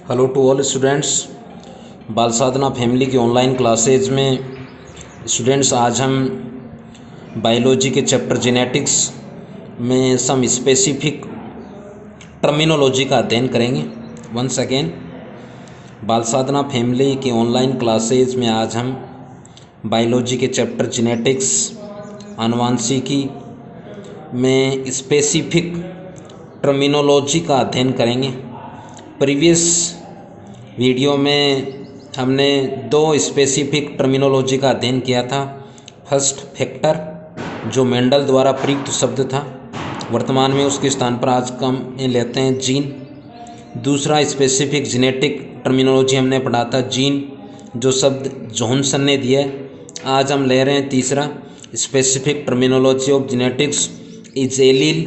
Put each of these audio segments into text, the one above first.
Hello to all students. Bal Sadhana family की online classes में students आज हम बायोलॉजी के चैप्टर जेनेटिक्स में सम स्पेसिफिक टर्मिनोलॉजी का अध्ययन करेंगे। वंस अगेन, बाल साधना फैमिली की ऑनलाइन क्लासेज में आज हम बायोलॉजी के चैप्टर जेनेटिक्स आनुवांशिकी में स्पेसिफिक टर्मिनोलॉजी का अध्ययन करेंगे। प्रीवियस वीडियो में हमने दो स्पेसिफिक टर्मिनोलॉजी का अध्ययन किया था। फर्स्ट, फैक्टर, जो मेंडल द्वारा प्रयुक्त शब्द था, वर्तमान में उसके स्थान पर आज हम लेते हैं जीन। दूसरा स्पेसिफिक जेनेटिक टर्मिनोलॉजी हमने पढ़ा था जीन, जो शब्द जॉनसन ने दिया है। आज हम ले रहे हैं तीसरा specific terminology of genetics is allele,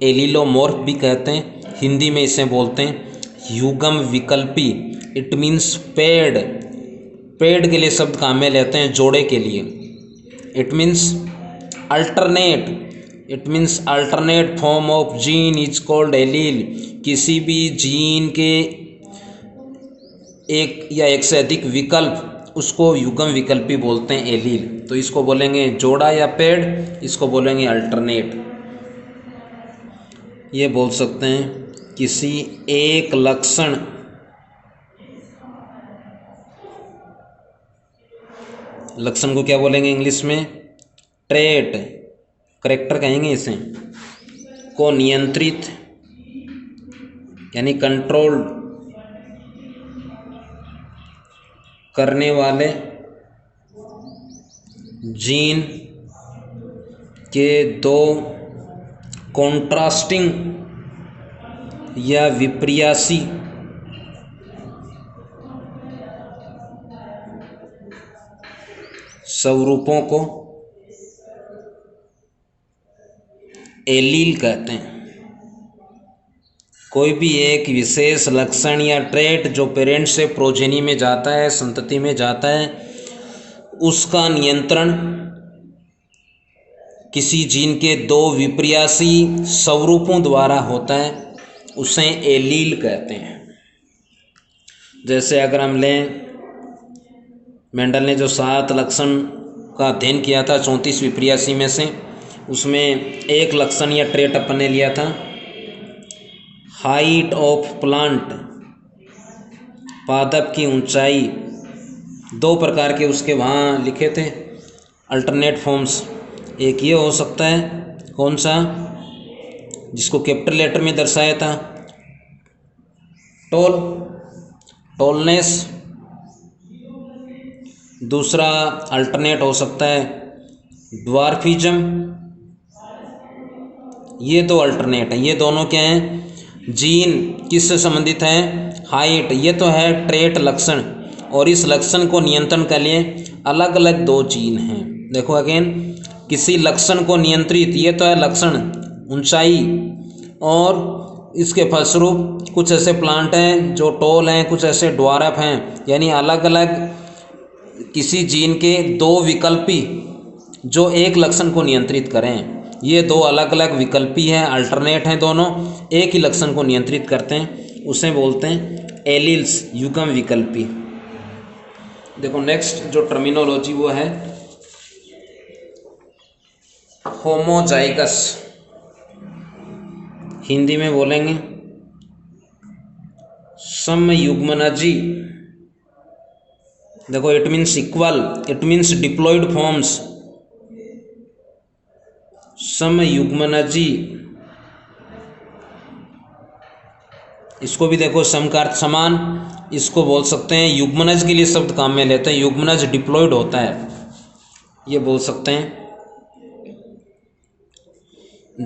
allelomorph भी कहते हैं, हिंदी में इसे बोलते हैं युग्म विकल्पी। इट मीन्स पेड, पेड के लिए शब्द काम में लेते हैं, जोड़े के लिए। It means alternate, it means alternate form of gene is called allele. किसी भी जीन के एक या एक से अधिक विकल्प, उसको युग्म विकल्पी बोलते हैं, एलील। तो इसको बोलेंगे जोड़ा या पेड, इसको बोलेंगे अल्टरनेट। ये बोल सकते हैं किसी एक लक्षण, लक्षण को क्या बोलेंगे इंग्लिश में? ट्रेट, करेक्टर कहेंगे इसे, को नियंत्रित यानी कंट्रोल करने वाले जीन के दो कॉन्ट्रास्टिंग या विपर्यासी स्वरूपों को एलील कहते हैं। कोई भी एक विशेष लक्षण या ट्रेट जो पेरेंट से प्रोजेनी में जाता है, संतति में जाता है, उसका नियंत्रण किसी जीन के दो विपर्यासी स्वरूपों द्वारा होता है, उसे एलील कहते हैं। जैसे अगर हम लें, मेंडल ने जो 7 लक्षण का अध्ययन किया था 34 विपर्यासी में से, उसमें एक लक्षण या ट्रेट अपन ने लिया था हाइट ऑफ प्लांट, पादप की ऊंचाई। 2 प्रकार के उसके वहाँ लिखे थे अल्टरनेट फॉर्म्स। एक ये हो सकता है, कौन सा, जिसको कैपिटल लेटर में दर्शाया था, टॉल, टॉलनेस। दूसरा अल्टरनेट हो सकता है ड्वार्फिज्म। ये 2 अल्टरनेट हैं। ये दोनों क्या हैं? जीन किससे संबंधित है? हाइट, ये तो है ट्रेट लक्षण, और इस लक्षण को नियंत्रण के लिए अलग अलग 2 जीन हैं। देखो अगेन, किसी लक्षण को नियंत्रित, ये तो है लक्षण ऊंचाई, और इसके फलस्वरूप कुछ ऐसे प्लांट हैं जो टॉल हैं, कुछ ऐसे ड्वार्फ हैं, यानी अलग अलग किसी जीन के 2 विकल्पी जो एक लक्षण को नियंत्रित करें। ये 2 अलग अलग विकल्पी हैं, अल्टरनेट हैं, दोनों एक ही लक्षण को नियंत्रित करते हैं, उसे बोलते हैं एलील्स, युग्म विकल्पी। देखो नेक्स्ट जो टर्मिनोलॉजी वो है होमोजाइगस, हिंदी में बोलेंगे समयुग्मनजी। देखो, it means equal, it means diploid forms, समयुग्मनजी। इसको भी देखो सम का अर्थ समान, इसको बोल सकते हैं युग्मनज के लिए शब्द काम में लेते हैं, युग्मनज डिप्लॉयड होता है। ये बोल सकते हैं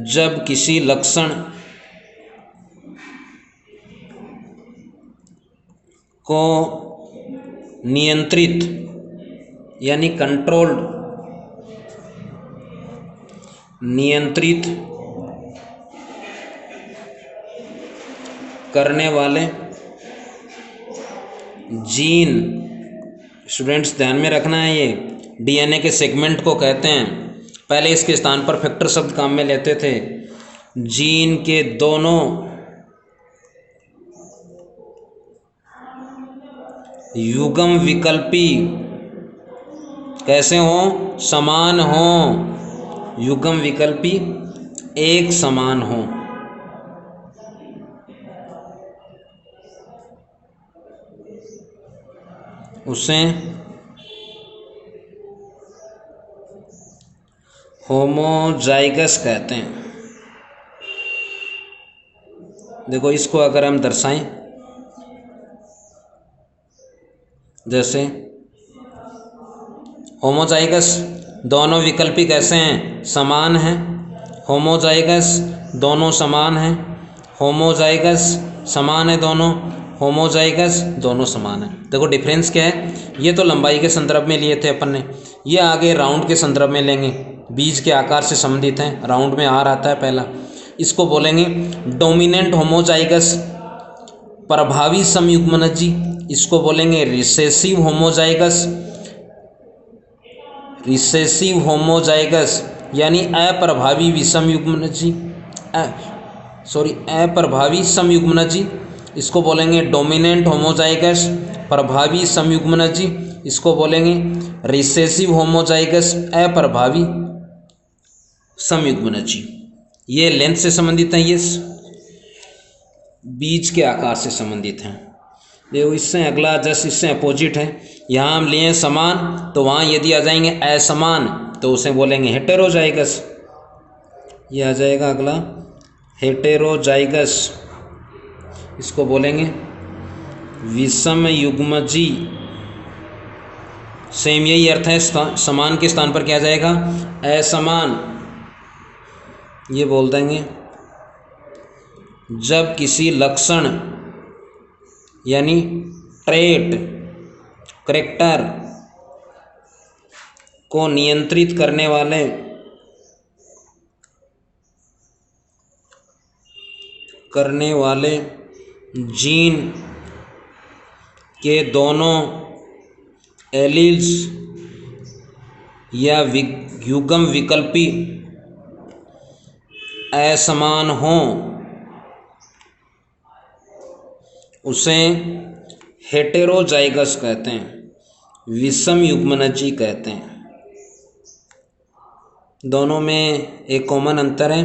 जब किसी लक्षण को नियंत्रित यानी कंट्रोल्ड, नियंत्रित करने वाले जीन, स्टूडेंट्स ध्यान में रखना है, ये डीएनए के सेगमेंट को कहते हैं। पहले इसके स्थान पर फैक्टर शब्द काम में लेते थे। जीन के दोनों युग्म विकल्पी कैसे हो? समान हो। युग्म विकल्पी एक समान हो। उसे होमोजाइगस कहते हैं। देखो इसको अगर हम दर्शाएं, जैसे होमोजाइगस दोनों विकल्पी कैसे हैं? समान हैं। होमोजाइगस दोनों समान हैं। होमोजाइगस समान है दोनों। होमोजाइगस दोनों समान है। देखो डिफरेंस क्या है? ये तो लंबाई के संदर्भ में लिए थे अपन ने, ये आगे राउंड के संदर्भ में लेंगे। बीज के आकार से संबंधित हैं, राउंड में आर आता है पहला। इसको बोलेंगे डोमिनेंट होमोजाइगस प्रभावी समयुग्मनजी। इसको बोलेंगे रिसेसिव होमोजाइगस। रिसेसिव होमोजाइगस यानी अप्रभावी विषमयुग्मनजी, अप्रभावी समयुग्मनजी। इसको बोलेंगे डोमिनेंट होमोजाइगस प्रभावी समयुग्मनजी। इसको बोलेंगे रिसेसिव होमोजाइगस अप्रभावी समयुग्मनजी। ये लेंथ से संबंधित हैं, ये बीज के आकार से संबंधित हैं। देखो इससे अगला जस्ट इससे अपोजिट है। यहाँ हम लिए समान, तो वहाँ यदि आ जाएंगे असमान तो उसे बोलेंगे हेटेरोजाइगस। ये आ जाएगा अगला हेटेरोजाइगस। इसको बोलेंगे विषम युग्मजी। सेम यही अर्थ है, समान के स्थान पर क्या आ जाएगा? असमान। ये बोल देंगे जब किसी लक्षण यानी ट्रेट करैक्टर को नियंत्रित करने वाले जीन के दोनों एलील्स या युग्म विकल्पी असमान हों, उसे हेटेरोजाइगस कहते हैं, विषम युग्मनजी कहते हैं। दोनों में एक कॉमन अंतर है,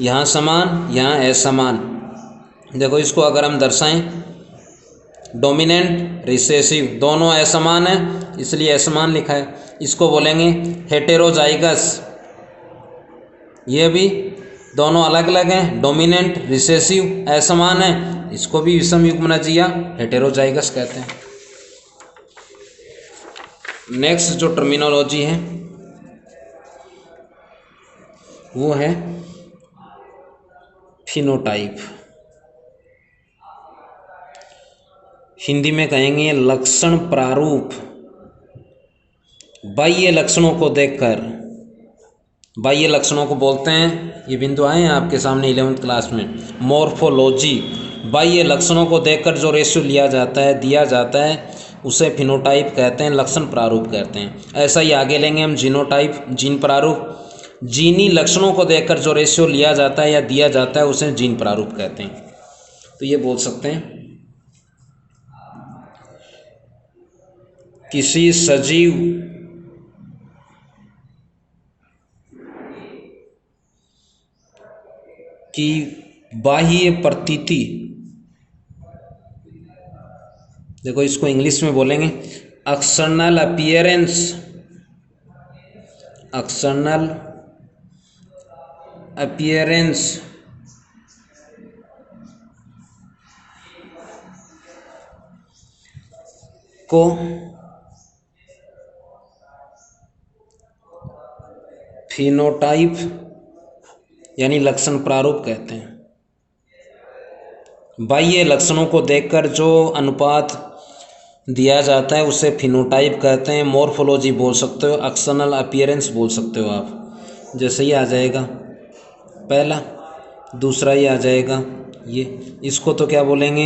यहाँ समान यहाँ असमान। देखो इसको अगर हम दर्शाएं, डोमिनेंट रिसेसिव दोनों असमान है इसलिए असमान लिखा है। इसको बोलेंगे हेटेरोजाइगस। ये भी दोनों अलग अलग हैं, डोमिनेंट रिसेसिव असमान है, इसको भी विषम युग्मनजी या हेटेरोजाइगस कहते हैं। नेक्स्ट जो टर्मिनोलॉजी है वो है फिनोटाइप। हिंदी में कहेंगे लक्षण प्रारूप। बाह्य लक्षणों को देखकर, बाह्य लक्षणों को बोलते हैं, ये बिंदु आए हैं आपके सामने 11वीं क्लास में, मॉर्फोलॉजी। बाह्य लक्षणों को देखकर जो रेशियो लिया जाता है, दिया जाता है, उसे फिनोटाइप कहते हैं, लक्षण प्रारूप कहते हैं। ऐसा ही आगे लेंगे हम जीनोटाइप, जीन प्रारूप। जीनी लक्षणों को देखकर जो रेशियो लिया जाता है या दिया जाता है उसे जीन प्रारूप कहते हैं। तो ये बोल सकते हैं किसी सजीव की बाह्य प्रतीति, देखो इसको इंग्लिश में बोलेंगे एक्सटर्नल अपीयरेंस। एक्सटर्नल अपीयरेंस को फिनोटाइप यानी लक्षण प्रारूप कहते हैं। बाह्य लक्षणों को देखकर जो अनुपात दिया जाता है उसे फिनोटाइप कहते हैं। मॉर्फोलॉजी बोल सकते हो, एक्सटर्नल अपीयरेंस बोल सकते हो आप। जैसे ही आ जाएगा पहला, दूसरा ही आ जाएगा ये। इसको तो क्या बोलेंगे?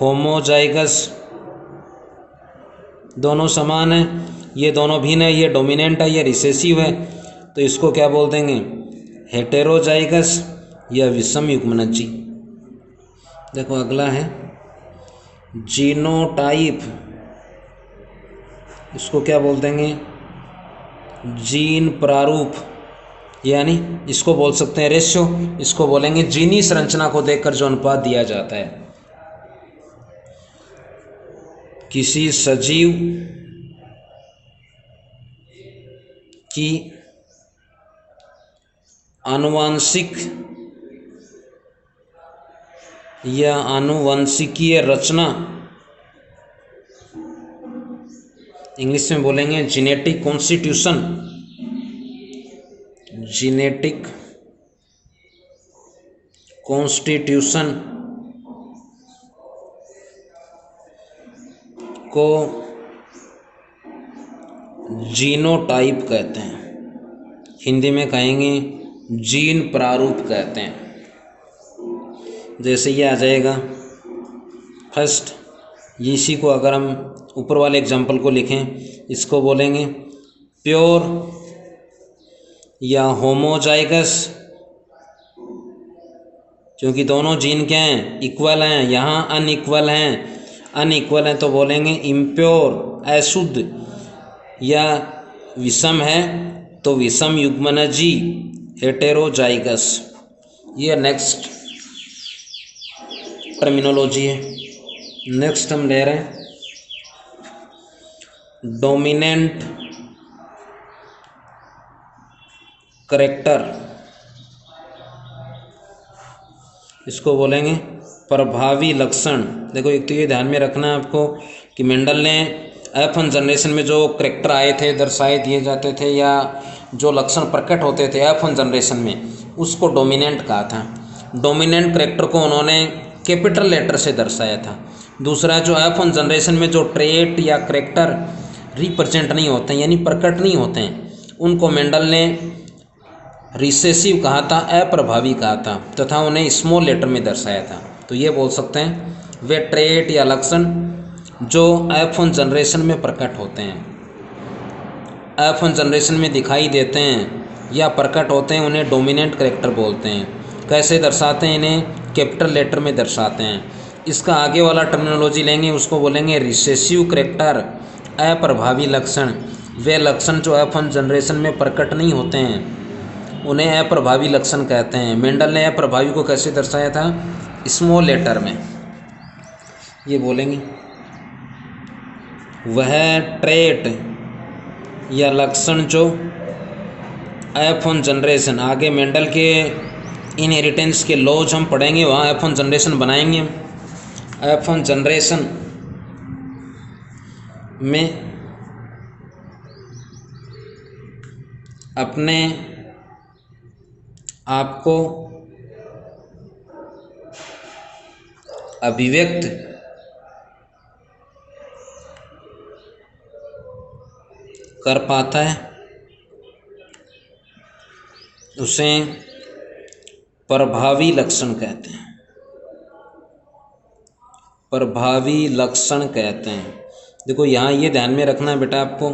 होमोजाइगस, दोनों समान है, ये दोनों भिन्न है, ये डोमिनेंट है, ये रिसेसिव है, तो इसको क्या बोल देंगे? हेटेरोजाइगस या विषम युग्मनजी। देखो अगला है जीनोटाइप। इसको क्या बोल देंगे, जीन प्रारूप, यानी इसको बोल सकते हैं रेशियो, इसको बोलेंगे जीनी संरचना को देखकर जो अनुपात दिया जाता है। किसी सजीव की आनुवांशिक या आनुवंशिकीय रचना, इंग्लिश में बोलेंगे जेनेटिक कॉन्स्टिट्यूशन, जेनेटिक कॉन्स्टिट्यूशन को जीनोटाइप कहते हैं, हिंदी में कहेंगे जीन प्रारूप कहते हैं। जैसे ये आ जाएगा फर्स्ट, इसी को अगर हम ऊपर वाले एग्जाम्पल को लिखें, इसको बोलेंगे प्योर या होमोजाइगस, क्योंकि दोनों जीन क्या हैं, इक्वल हैं, यहाँ अनइक्वल हैं, अनइक्वल हैं तो बोलेंगे इम्प्योर, अशुद्ध, या विषम है तो विषम युग्मनजी, हेटेरोजाइगस। ये नेक्स्ट टर्मिनोलॉजी है। नेक्स्ट हम ले रहे हैं डोमिनेंट करैक्टर, इसको बोलेंगे प्रभावी लक्षण। देखो एक तो ये ध्यान में रखना है आपको कि मेंडल ने F1 जनरेशन में जो करैक्टर आए थे, दर्शाए दिए जाते थे, या जो लक्षण प्रकट होते थे F1 जनरेशन में, उसको डोमिनेंट कहा था। डोमिनेंट करैक्टर को उन्होंने कैपिटल लेटर से दर्शाया था। दूसरा, जो F1 जनरेशन में जो ट्रेट या करैक्टर रिप्रेजेंट नहीं होते हैं, यानी प्रकट नहीं होते हैं, उनको मेंडल ने रिसेसिव कहा था, अप्रभावी कहा था, तथा उन्हें स्मॉल लेटर में दर्शाया था। तो ये बोल सकते हैं वे ट्रेट या लक्षण जो F1 जनरेशन में प्रकट होते हैं, F1 जनरेशन में दिखाई देते हैं या प्रकट होते हैं, उन्हें डोमिनेंट करैक्टर बोलते हैं। कैसे दर्शाते हैं इन्हें? कैपिटल लेटर में दर्शाते हैं। इसका आगे वाला टर्मिनोलॉजी लेंगे, उसको बोलेंगे रिसेसिव करैक्टर, अप्रभावी लक्षण। वे लक्षण जो F1 जनरेशन में प्रकट नहीं होते हैं, उन्हें अप्रभावी लक्षण कहते हैं। मेंडल ने अप्रभावी को कैसे दर्शाया था? स्मॉल लेटर में। ये बोलेंगे वह ट्रेट या लक्षण जो F1 जनरेशन, आगे मेंडल के इनहेरिटेंस के लॉज हम पढ़ेंगे, वहाँ F1 जनरेशन बनाएंगे। F1 जनरेशन में अपने आप को अभिव्यक्त कर पाता है, उसे प्रभावी लक्षण कहते हैं। प्रभावी लक्षण कहते हैं। देखो यहाँ ये ध्यान में रखना है बेटा आपको,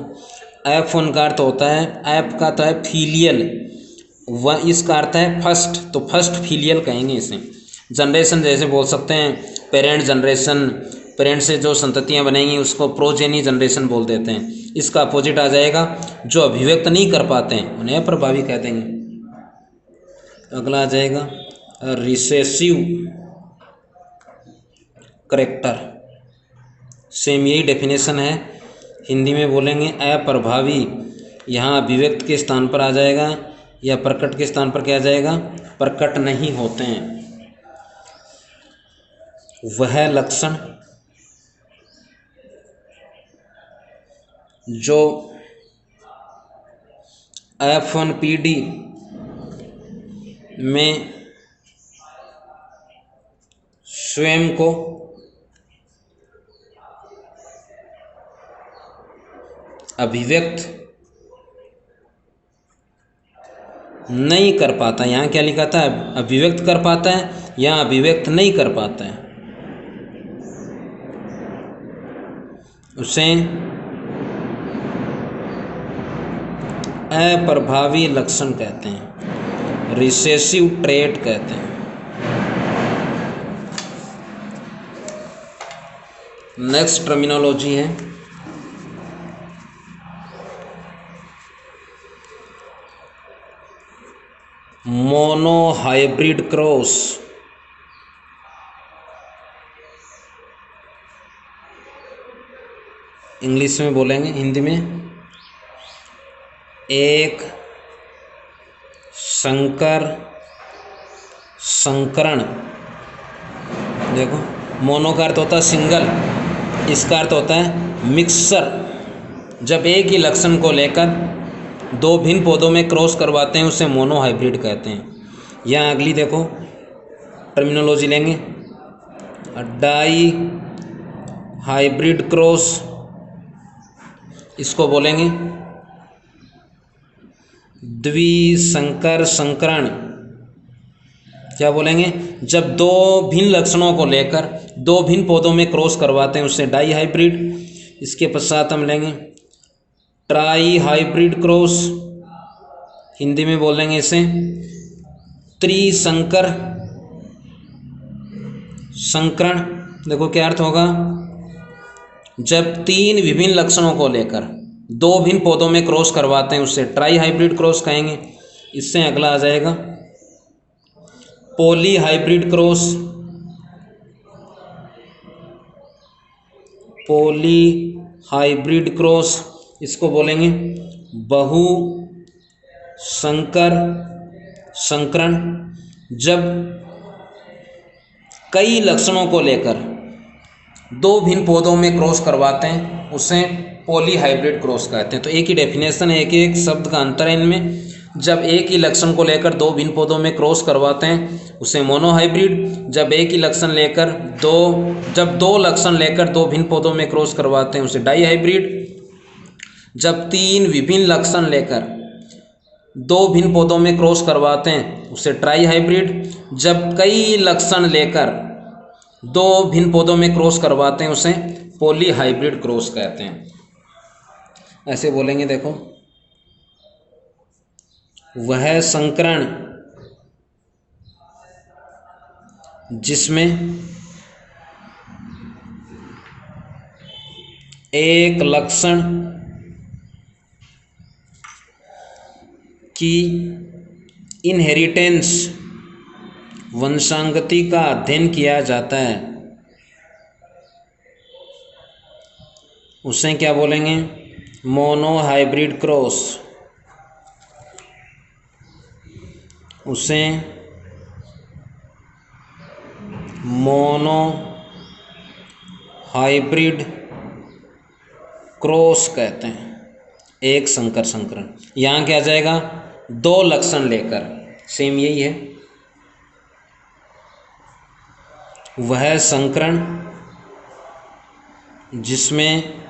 F1 का अर्थ होता है, F का तो है फीलियल, वह इसका अर्थ है फर्स्ट, तो फर्स्ट फीलियल कहेंगे इसे। जनरेशन जैसे बोल सकते हैं पेरेंट जनरेशन, पेरेंट से जो संततियाँ बनेंगी उसको प्रोजेनी जनरेशन बोल देते हैं। इसका अपोजिट आ जाएगा, जो अभिव्यक्त नहीं कर पाते हैं उन्हें अप्रभावी कह देंगे। अगला आ जाएगा रिसेसिव करैक्टर, सेम यही डेफिनेशन है, हिंदी में बोलेंगे अप्रभावी। यहाँ अभिव्यक्त के स्थान पर आ जाएगा, या प्रकट के स्थान पर क्या आ जाएगा? प्रकट नहीं होते हैं। वह लक्षण जो F1PD में स्वयं को अभिव्यक्त नहीं कर पाता। यहाँ क्या लिखा था? अभिव्यक्त कर पाता है, यहाँ अभिव्यक्त नहीं कर पाता है, उसे अप्रभावी लक्षण कहते हैं, रिसेसिव ट्रेट कहते हैं। नेक्स्ट टर्मिनोलॉजी है मोनो हाइब्रिड क्रॉस, इंग्लिश में बोलेंगे, हिंदी में एक संकर संकरण। देखो, मोनो का अर्थ होता है सिंगल, इसका अर्थ होता है मिक्सर। जब एक ही लक्षण को लेकर दो भिन्न पौधों में क्रॉस करवाते हैं उसे मोनो हाइब्रिड कहते हैं। यहाँ अगली देखो टर्मिनोलॉजी लेंगे, डाई हाइब्रिड क्रॉस, इसको बोलेंगे द्विसंकर संकरण। क्या बोलेंगे? जब दो भिन्न लक्षणों को लेकर दो भिन्न पौधों में क्रॉस करवाते हैं उससे डाई हाइब्रिड। इसके पश्चात हम लेंगे ट्राई हाइब्रिड क्रॉस, हिंदी में बोलेंगे इसे त्रिसंकर संकरण। देखो क्या अर्थ होगा, जब तीन विभिन्न लक्षणों को लेकर दो भिन्न पौधों में क्रॉस करवाते हैं उससे ट्राई हाइब्रिड क्रॉस कहेंगे। इससे अगला आ जाएगा poly hybrid cross, poly hybrid cross, इसको बोलेंगे बहु संकर संकरण। जब कई लक्षणों को लेकर दो भिन्न पौधों में क्रॉस करवाते हैं उसे पॉली हाइब्रिड क्रॉस कहते हैं। तो एक ही डेफिनेशन है, एक एक शब्द का अंतर है इनमें। जब एक ही लक्षण को लेकर दो भिन्न पौधों में क्रॉस करवाते हैं उसे मोनो हाइब्रिड। जब एक ही लक्षण लेकर जब दो लक्षण लेकर दो भिन्न पौधों में क्रॉस करवाते हैं उसे डाई हाइब्रिड। जब तीन विभिन्न लक्षण लेकर दो भिन्न पौधों में क्रॉस करवाते हैं उसे ट्राई हाइब्रिड। जब कई लक्षण लेकर दो भिन्न पौधों में क्रॉस करवाते हैं उसे पॉली हाइब्रिड क्रॉस कहते हैं। ऐसे बोलेंगे, देखो वह संकरण जिसमें एक लक्षण की इनहेरिटेंस वंशांगति का अध्ययन किया जाता है उसे क्या बोलेंगे? Mono hybrid cross. उसे मोनो हाइब्रिड क्रॉस कहते हैं, एक संकर संकरण। यहाँ क्या आ जाएगा? दो लक्षण लेकर, सेम यही है। वह संकरण जिसमें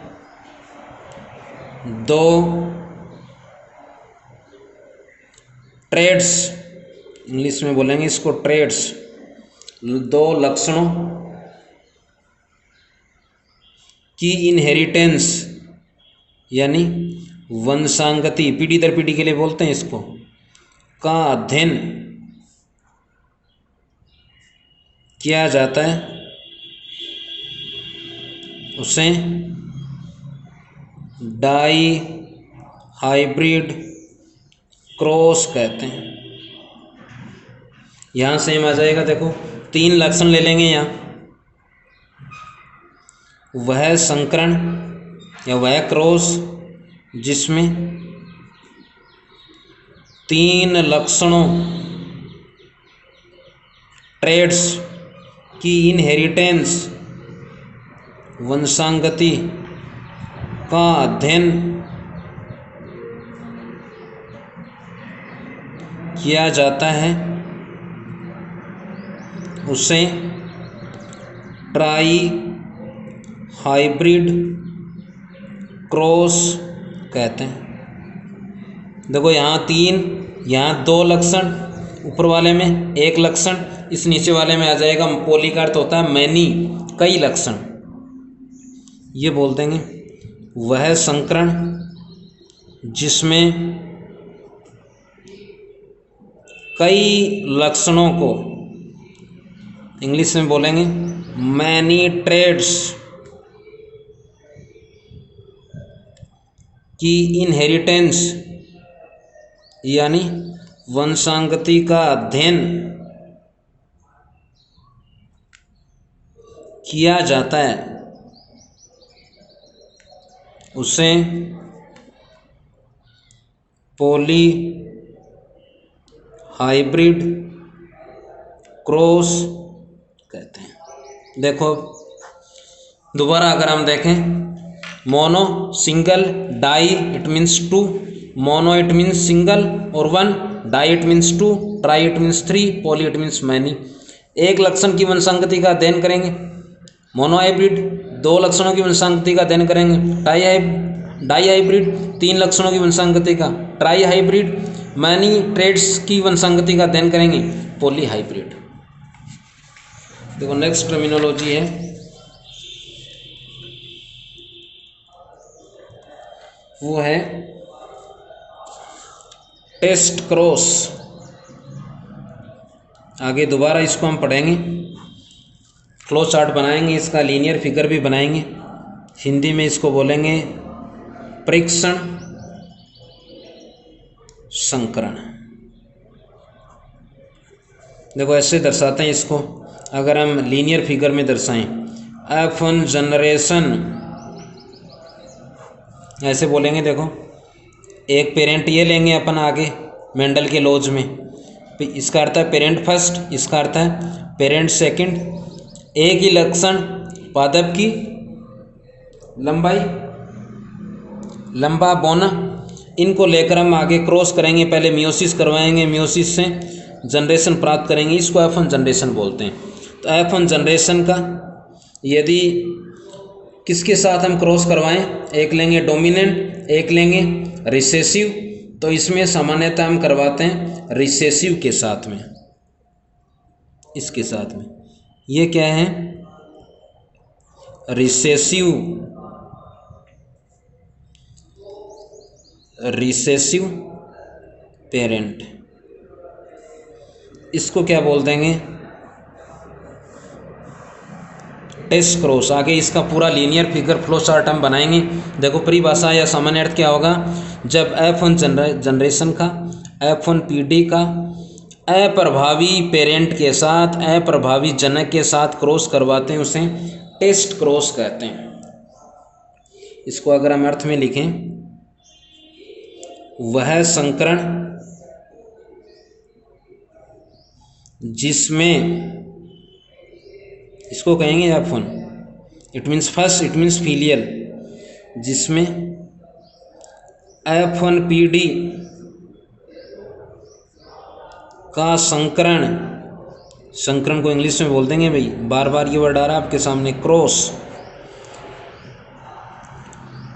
दो ट्रेड्स, इंग्लिश में बोलेंगे इसको ट्रेड्स, दो लक्षणों की इनहेरिटेंस यानी वंशांगति, पीढ़ी दर पीढ़ी के लिए बोलते हैं इसको, का अध्ययन किया जाता है उसे डाई हाइब्रिड क्रॉस कहते हैं। यहाँ सेम आ जाएगा, देखो तीन लक्षण ले लेंगे यहाँ। वह संकरण या वह क्रॉस जिसमें तीन लक्षणों ट्रेड्स की इनहेरिटेंस वंशांगति का अध्ययन किया जाता है उसे ट्राई हाइब्रिड क्रॉस कहते हैं। देखो यहाँ दो लक्षण, ऊपर वाले में एक लक्षण, इस नीचे वाले में आ जाएगा पॉली का अर्थ होता है मैनी, कई लक्षण। ये बोल देंगे वह संकरण जिसमें कई लक्षणों को, इंग्लिश में बोलेंगे मैनी ट्रेड्स की इनहेरिटेंस यानी वंशांगति का अध्ययन किया जाता है उसे पॉली हाइब्रिड क्रॉस कहते हैं। देखो दोबारा अगर हम देखें, mono single, di it means two, mono it means single और one, di it means two, tri it means three, poly it means many. एक लक्षण की वंशांगति का अध्ययन करेंगे मोनो हाइब्रिड, दो लक्षणों की वंशांगति का अध्ययन करेंगे डाई हाइब्रिड, तीन लक्षणों की वंशांगति का ट्राई हाइब्रिड, मैनी ट्रेड्स की वंशांगति का अध्ययन करेंगे पॉली हाइब्रिड। देखो नेक्स्ट टर्मिनोलॉजी है वो है टेस्ट क्रॉस। आगे दोबारा इसको हम पढ़ेंगे, फ्लो चार्ट बनाएंगे, इसका लीनियर फिगर भी बनाएंगे। हिंदी में इसको बोलेंगे परीक्षण संकरण। देखो ऐसे दर्शाते हैं इसको, अगर हम लीनियर फिगर में दर्शाएं, F1 जनरेशन ऐसे बोलेंगे। देखो एक पेरेंट ये लेंगे अपन आगे मेंडल के लॉज में, इसका अर्थ है पेरेंट फर्स्ट, इसका अर्थ है पेरेंट सेकंड। एक ही लक्षण पादप की लंबाई, लंबा बोना, इनको लेकर हम आगे क्रॉस करेंगे। पहले मियोसिस करवाएंगे, मियोसिस से जनरेशन प्राप्त करेंगे, इसको F1 जनरेशन बोलते हैं। तो F1 जनरेशन का यदि किसके साथ हम क्रॉस करवाएं, एक लेंगे डोमिनेंट, एक लेंगे रिसेसिव, तो इसमें सामान्यतः हम करवाते हैं रिसेसिव के साथ में, इसके साथ में। ये क्या है, रिसेसिव पेरेंट, इसको क्या बोल देंगे, टेस्ट क्रॉस। आगे इसका पूरा लीनियर फिगर फ्लो चार्ट हम बनाएंगे। देखो परिभाषा या सामान्य अर्थ क्या होगा, जब F1 जनरेशन का, F1 PD का अप्रभावी पेरेंट के साथ अप्रभावी जनक के साथ क्रॉस करवाते हैं, उसे टेस्ट क्रॉस कहते हैं। इसको अगर हम अर्थ में लिखें, वह संकरण जिसमें, इसको कहेंगे F1, it means first, it means filial, जिसमें F1 PD का संकरण, संकरण को इंग्लिश में बोल देंगे भाई, बार बार ये वर्ड आ रहा है आपके सामने, क्रॉस,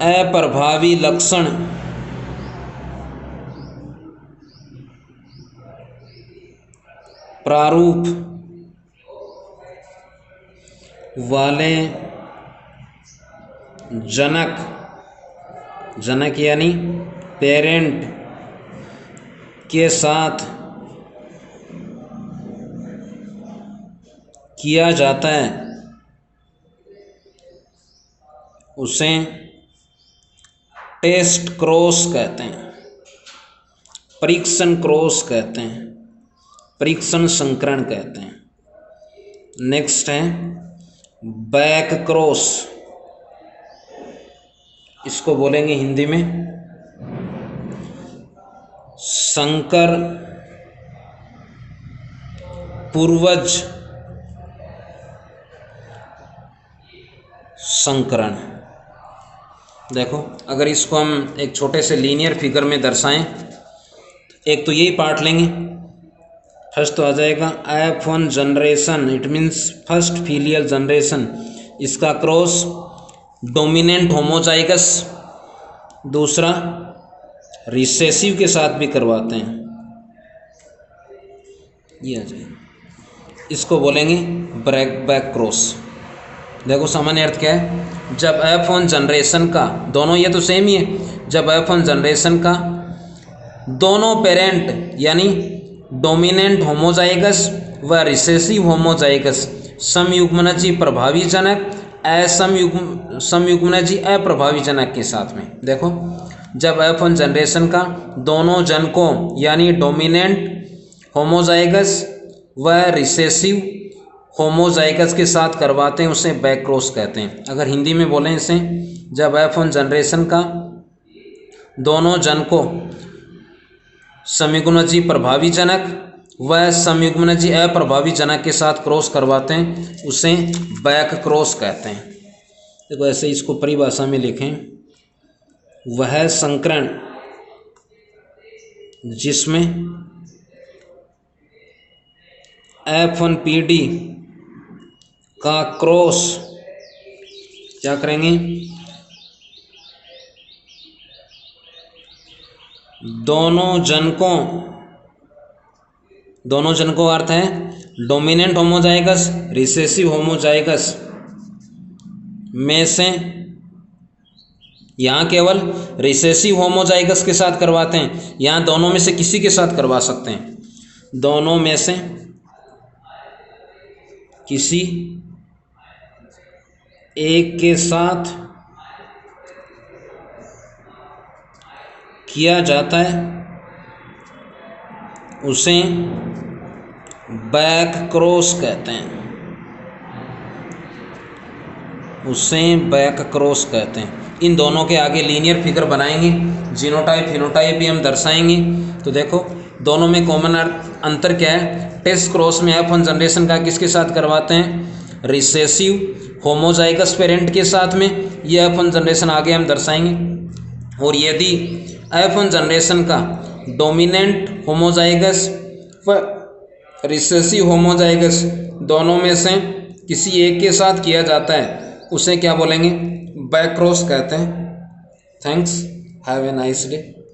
अप्रभावी लक्षण प्रारूप वाले जनक, जनक यानी पेरेंट के साथ किया जाता है, उसे टेस्ट क्रॉस कहते हैं, परीक्षण क्रॉस कहते हैं, परीक्षण संकरण कहते हैं। नेक्स्ट है बैक क्रॉस, इसको बोलेंगे हिंदी में संकर पूर्वज संकरण। देखो अगर इसको हम एक छोटे से लीनियर फिगर में दर्शाएं, एक तो यही पार्ट लेंगे, फर्स्ट तो आ जाएगा F1 generation, it means first filial generation, इसका क्रॉस डोमिनेंट होमोजाइगस, दूसरा रिसेसिव के साथ भी करवाते हैं, ये आ जाएगा। इसको बोलेंगे बैक क्रॉस। देखो सामान्य अर्थ क्या है, जब F1 जनरेशन का, दोनों ये तो सेम ही है, जब F1 जनरेशन का दोनों पेरेंट यानी डोमिनेंट होमोजाइगस व रिसेसिव होमोजाइगस समयुग्मनजी प्रभावी जनक समयुग्मनजी अप्रभावी जनक के साथ में। देखो, जब F1 जनरेशन का दोनों जनकों यानी डोमिनेंट होमोजाइगस व रिसेसिव होमोजाइगस के साथ करवाते हैं उसे बैक क्रॉस कहते हैं। अगर हिंदी में बोलें इसे, जब F1 जनरेशन का दोनों जनकों समयुग्मनजी प्रभावी जनक व समयुग्मनजी अप्रभावी जनक के साथ क्रॉस करवाते हैं उसे बैक क्रॉस कहते हैं। देखो ऐसे इसको परिभाषा में लिखें, वह संकरण जिसमें F1PD का क्रॉस क्या करेंगे, दोनों जनकों अर्थ है डोमिनेंट होमोजाइगस रिसेसिव होमोजाइगस में से, यहाँ केवल रिसेसिव होमोजाइगस के साथ करवाते हैं, यहाँ दोनों में से किसी के साथ करवा सकते हैं, दोनों में से किसी एक के साथ किया जाता है उसे बैक क्रॉस कहते हैं, उसे बैक क्रॉस कहते हैं। इन दोनों के आगे लीनियर फिगर बनाएंगे, जीनोटाइप फिनोटाइप भी हम दर्शाएंगे। तो देखो दोनों में कॉमन अंतर क्या है, टेस्ट क्रॉस में F1 जनरेशन का किसके साथ करवाते हैं, रिसेसिव होमोजाइगस पेरेंट के साथ में, ये F1 जनरेशन आगे हम दर्शाएंगे। और यदि F1 जनरेशन का डोमिनेंट होमोजाइगस व रिसेसिव होमोजाइगस दोनों में से किसी एक के साथ किया जाता है उसे क्या बोलेंगे, बैक क्रॉस कहते हैं। Thanks, have a nice day.